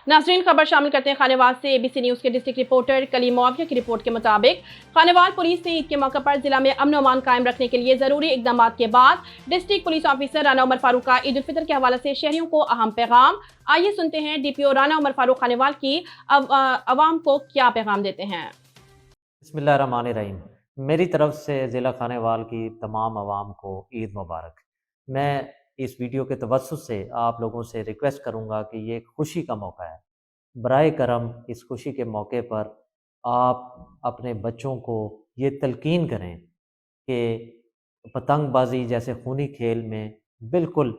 नाज़रीन, खबर शामिल करते हैं खानेवाल से। ABC न्यूज़ के डिस्ट्रिक्ट रिपोर्टर कलीम मुआविया की रिपोर्ट के मुताबिक खानेवाल पुलिस ने ईद के मौके पर जिला में अमन अमान कायम रखने के लिए जरूरी इकदाम के बाद district police officer Rana Umar Farooq का ईद उल फितर के हवाले से शहरियों को अहम पैगाम। आइए सुनते हैं DPO राना उमर फारूक खानेवाल की अवाम को क्या पैगाम देते हैं। बिस्मिल्लाहिर्रहमानिर्रहीम। मेरी तरफ से ज़िला खानेवाल की तमाम आवाम को ईद मुबारक। मैं इस वीडियो के तवज्जुह से आप लोगों से रिक्वेस्ट करूंगा कि ये एक खुशी का मौका है। बराए करम इस खुशी के मौके पर आप अपने बच्चों को ये तलकीन करें कि पतंगबाजी जैसे खूनी खेल में बिल्कुल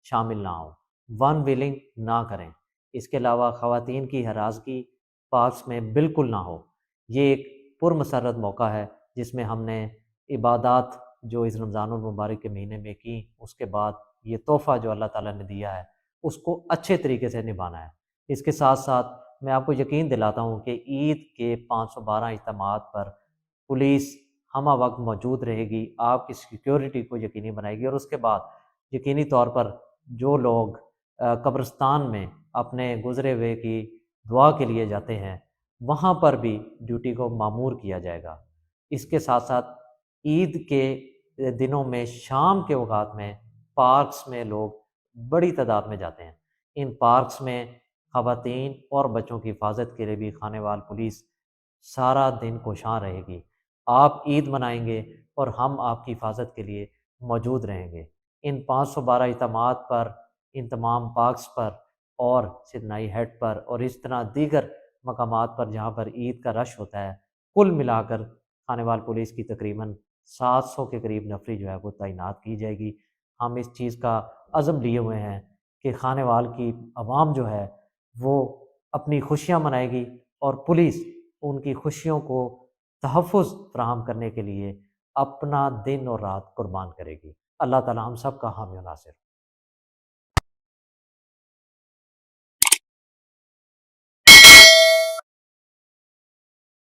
शामिल ना हों, वन व्हीलिंग ना करें। इसके अलावा ख़वातीन की हरासगी पार्क्स में बिल्कुल ना हो। ये एक पुरमसरत मौका है जिसमें हमने इबादत जो इस रमज़ानुल मुबारक के महीने में की, उसके बाद ये तोहफ़ा जो अल्लाह ताला ने दिया है उसको अच्छे तरीके से निभाना है। इसके साथ साथ मैं आपको यकीन दिलाता हूँ कि ईद के 512 इज्तिमात पर पुलिस हमा वक्त मौजूद रहेगी, आपकी सिक्योरिटी को यकीनी बनाएगी। और उसके बाद यकीनी तौर पर जो लोग कब्रिस्तान में अपने गुज़रे हुए की दुआ के लिए जाते हैं, वहाँ पर भी ड्यूटी को मामूर किया जाएगा। इसके साथ साथ ईद के दिनों में शाम के औकात में पार्क्स में लोग बड़ी तादाद में जाते हैं। इन पार्क्स में ख़वातीन और बच्चों की हिफाजत के लिए भी खानेवाल पुलिस सारा दिन कोशां रहेगी। आप ईद मनाएंगे और हम आपकी हिफाजत के लिए मौजूद रहेंगे। इन 512 इज्तिमात पर, इन तमाम पार्क्स पर और सिदनाई हेड पर और इस तरह दीगर मकामात पर जहाँ पर ईद का रश होता है, कुल मिलाकर खानेवाल पुलिस की तकरीबन 700 के करीब नफरी जो है वो तैनात की जाएगी। हम इस चीज़ का अज़म लिए हुए हैं कि खानेवाल की आवाम जो है वो अपनी खुशियाँ मनाएगी और पुलिस उनकी खुशियों को तहफ़्फ़ुज़ फ़राहम करने के लिए अपना दिन और रात कुर्बान करेगी। अल्लाह ताला हम सब का हामी और नासिर।